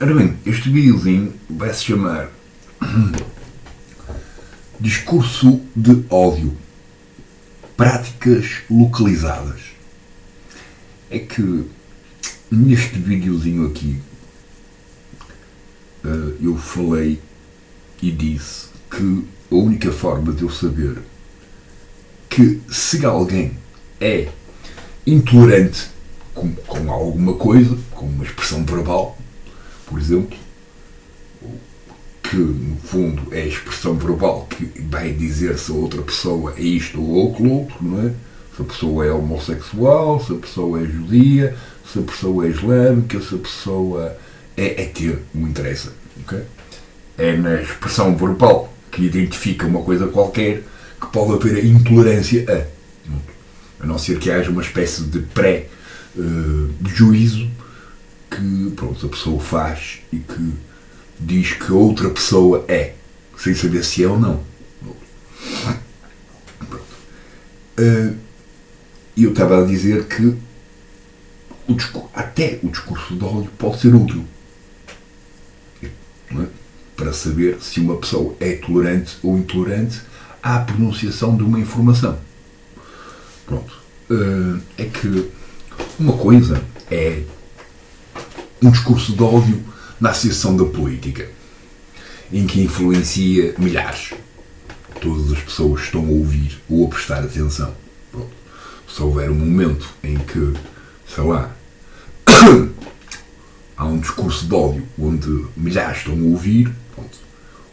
Ora bem, este videozinho vai se chamar Discurso de ódio, práticas localizadas. É que neste videozinho aqui eu falei e disse que a única forma de eu saber que se alguém é intolerante com alguma coisa, com uma expressão verbal, por exemplo, que no fundo é a expressão verbal que vai dizer se a outra pessoa é isto ou aquilo outro, não é? Se a pessoa é homossexual, se a pessoa é judia, se a pessoa é islâmica, se a pessoa é hetero, não interessa, ok? É na expressão verbal que identifica uma coisa qualquer que pode haver a intolerância a não ser que haja uma espécie de pré-juízo que, pronto, a pessoa faz e que diz que outra pessoa é, sem saber se é ou não. E eu estava a dizer que até o discurso de ódio pode ser útil, não é? Para saber se uma pessoa é tolerante ou intolerante à pronunciação de uma informação. Pronto. É que uma coisa é um discurso de ódio na associação da política, em que influencia milhares. Todas as pessoas estão a ouvir ou a prestar atenção. Pronto. Se houver um momento em que, sei lá, há um discurso de ódio onde milhares estão a ouvir, pronto,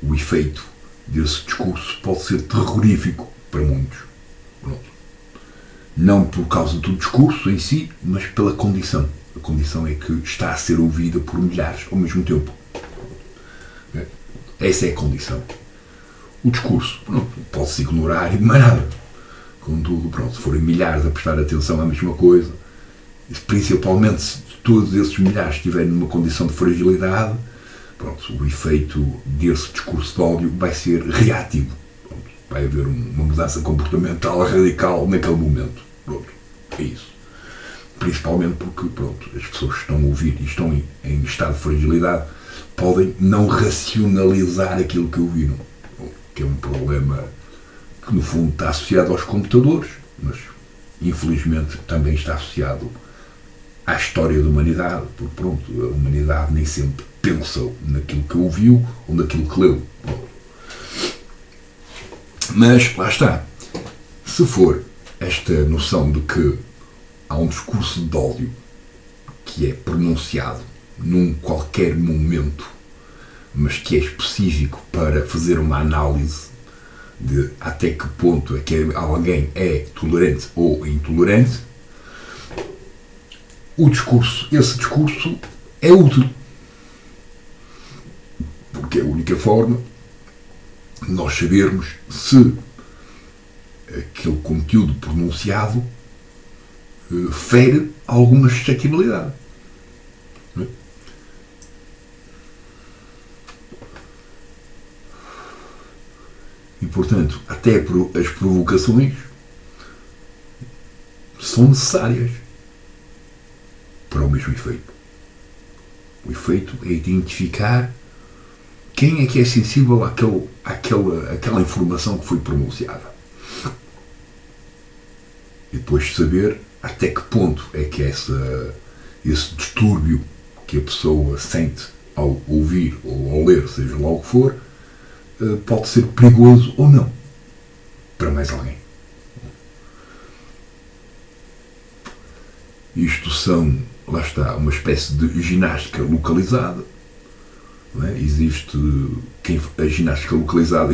o efeito desse discurso pode ser terrorífico para muitos. Pronto. Não por causa do discurso em si, mas pela condição. A condição é que está a ser ouvida por milhares ao mesmo tempo. Essa é a condição. O discurso, pode-se ignorar e mais nada. Contudo, pronto, se forem milhares a prestar atenção à mesma coisa, principalmente se todos esses milhares estiverem numa condição de fragilidade, pronto, o efeito desse discurso de ódio vai ser reativo. Pronto, vai haver uma mudança comportamental radical naquele momento. Pronto, é isso. Principalmente porque, pronto, as pessoas que estão a ouvir e estão em estado de fragilidade podem não racionalizar aquilo que ouviram, que é um problema que no fundo está associado aos computadores, mas infelizmente também está associado à história da humanidade, porque pronto, a humanidade nem sempre pensou naquilo que ouviu ou naquilo que leu. Mas lá está, se for esta noção de que há um discurso de ódio que é pronunciado num qualquer momento, mas que é específico para fazer uma análise de até que ponto é que alguém é tolerante ou intolerante, esse discurso é útil. Porque é a única forma de nós sabermos se aquele conteúdo pronunciado fere alguma suscetibilidade. E, portanto, até as provocações são necessárias para o mesmo efeito. O efeito é identificar quem é que é sensível àquela informação que foi pronunciada. E depois saber até que ponto é que esse distúrbio que a pessoa sente ao ouvir ou ao ler, seja lá o que for, pode ser perigoso ou não para mais alguém. Isto são, lá está, uma espécie de ginástica localizada. Não é? Existe a ginástica localizada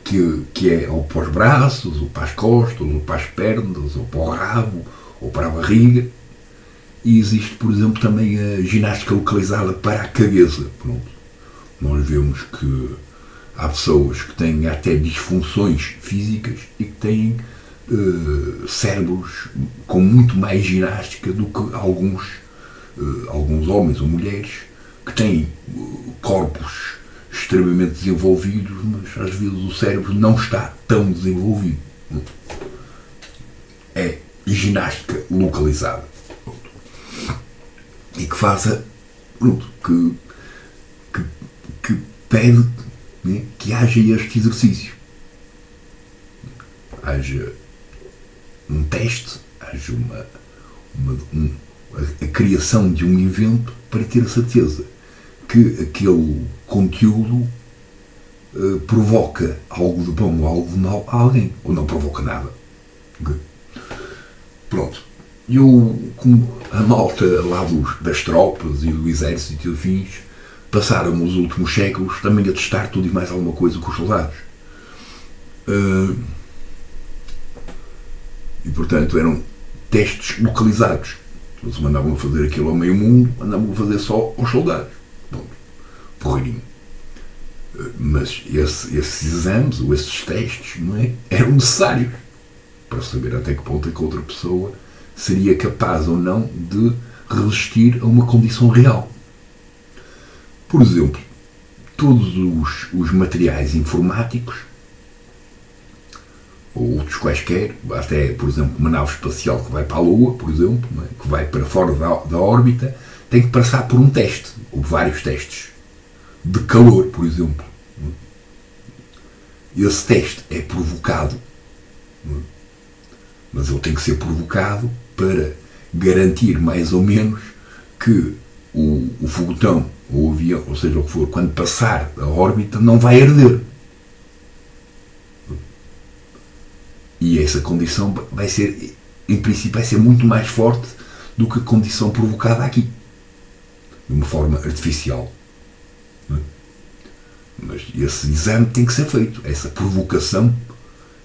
que é ou para os braços, ou para as costas, ou para as pernas, ou para o rabo, ou para a barriga. E existe, por exemplo, também a ginástica localizada para a cabeça. Pronto. Nós vemos que há pessoas que têm até disfunções físicas e que têm cérebros com muito mais ginástica do que alguns homens ou mulheres que têm corpos extremamente desenvolvidos, mas às vezes o cérebro não está tão desenvolvido. É ginástica localizada. E que faça que pede, né, que haja este exercício. Haja um teste, haja a criação de um evento para ter a certeza que aquele conteúdo provoca algo de bom ou algo de mau a alguém, ou não provoca nada. Okay? Pronto. Como a malta lá das tropas e do exército e afins passaram os últimos séculos também a testar tudo e mais alguma coisa com os soldados. E portanto eram testes localizados. Eles mandavam a fazer aquilo ao meio mundo, mandavam a fazer só aos soldados. Bom, porreirinho. Mas esses exames ou esses testes, não é, eram necessários para saber até que ponto é que outra pessoa seria capaz ou não de resistir a uma condição real. Por exemplo, todos os materiais informáticos ou outros quaisquer, até, por exemplo, uma nave espacial que vai para a Lua, por exemplo, não é? Que vai para fora da órbita, tem que passar por um teste, ou vários testes, de calor, por exemplo. Esse teste é provocado, mas ele tem que ser provocado para garantir, mais ou menos, que o foguetão, ou o avião, ou seja o que for, quando passar a órbita, não vai arder. E essa condição vai ser, em princípio, vai ser muito mais forte do que a condição provocada aqui, de uma forma artificial. Mas esse exame tem que ser feito, essa provocação,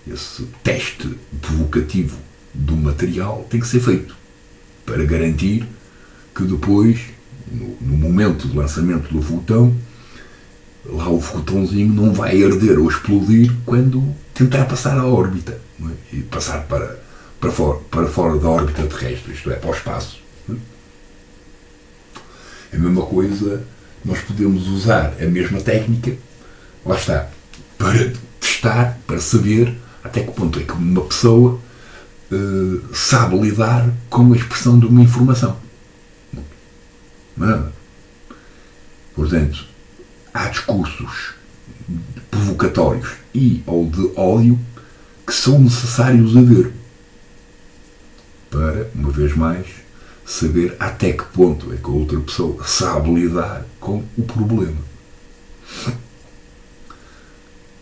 esse teste provocativo do material tem que ser feito para garantir que depois, no momento do lançamento do foguetão, lá o foguetãozinho não vai arder ou explodir quando tentar passar a órbita, não é? E passar para fora da órbita terrestre, isto é, para o espaço. É a mesma coisa, nós podemos usar a mesma técnica, lá está, para testar, para saber até que ponto é que uma pessoa sabe lidar com a expressão de uma informação. Não. Portanto, há discursos provocatórios e ou de ódio que são necessários a ver para, uma vez mais, saber até que ponto é que a outra pessoa sabe lidar com o problema.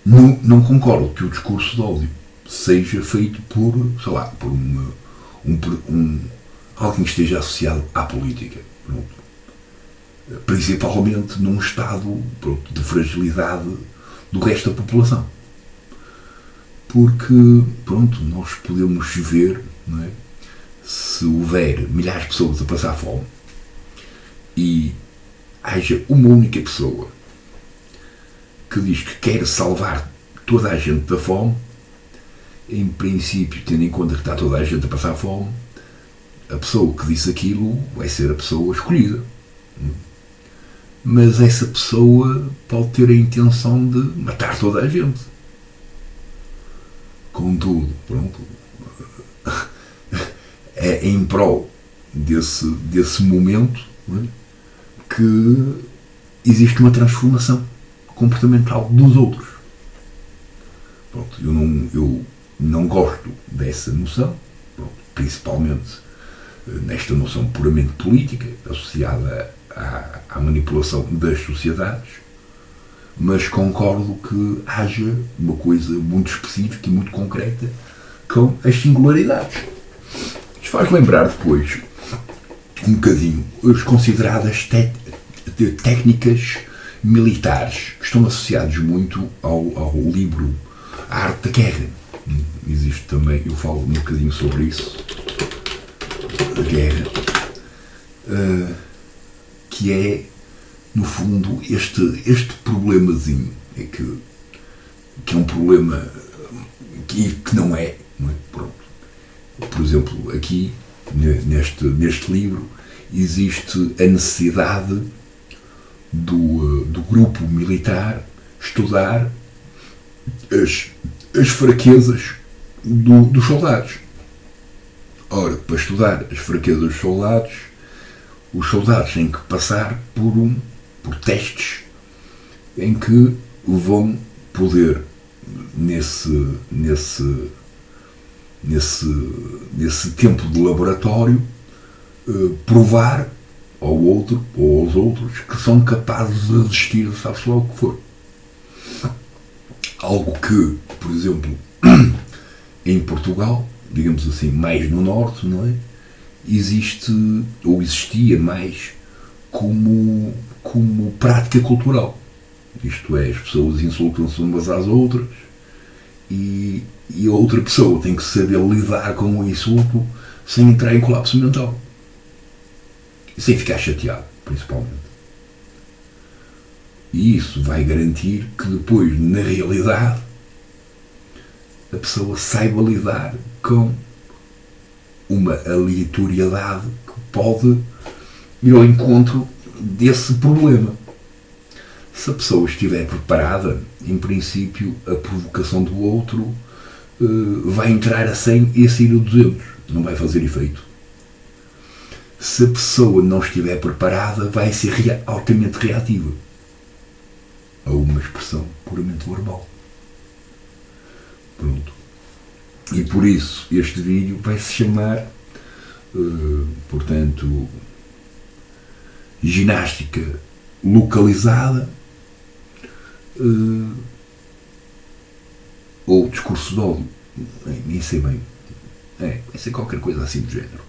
Não concordo que o discurso de ódio seja feito por, sei lá, por alguém que esteja associado à política. Pronto. Principalmente num estado, pronto, de fragilidade do resto da população. Porque, pronto, nós podemos ver, não é, se houver milhares de pessoas a passar fome e haja uma única pessoa que diz que quer salvar toda a gente da fome, em princípio, tendo em conta que está toda a gente a passar fome, a pessoa que disse aquilo vai ser a pessoa escolhida. Mas essa pessoa pode ter a intenção de matar toda a gente. Contudo, pronto, é em prol desse momento, não é, que existe uma transformação comportamental dos outros. Pronto, eu não gosto dessa noção, pronto, principalmente nesta noção puramente política, associada à manipulação das sociedades, mas concordo que haja uma coisa muito específica e muito concreta com as singularidades. Isto faz lembrar depois um bocadinho as consideradas técnicas militares, que estão associados muito ao livro A Arte da Guerra. Existe também, eu falo um bocadinho sobre isso, a guerra, que é, no fundo, este problemazinho, que é um problema que não é? Pronto. Por exemplo, aqui, neste livro, existe a necessidade do grupo militar estudar as fraquezas dos soldados. Ora, para estudar as fraquezas dos soldados, os soldados têm que passar por testes em que vão poder, nesse tempo de laboratório, provar ao outro ou aos outros que são capazes de resistir, sabe-se lá o que for. Algo que, por exemplo, em Portugal, digamos assim, mais no norte, não é? Existe, ou existia mais, como prática cultural. Isto é, as pessoas insultam-se umas às outras e a outra pessoa tem que saber lidar com o insulto sem entrar em colapso mental. E sem ficar chateado, principalmente. E isso vai garantir que depois, na realidade, a pessoa saiba lidar com uma aleatoriedade que pode ir ao encontro desse problema. Se a pessoa estiver preparada, em princípio, a provocação do outro vai entrar a 100 e a sair a 200. Não vai fazer efeito. Se a pessoa não estiver preparada, vai ser altamente reativa a uma expressão puramente verbal. Pronto. E por isso este vídeo vai se chamar, portanto, ginástica localizada ou discurso de ódio. Nem sei bem. Vai ser qualquer coisa assim do género.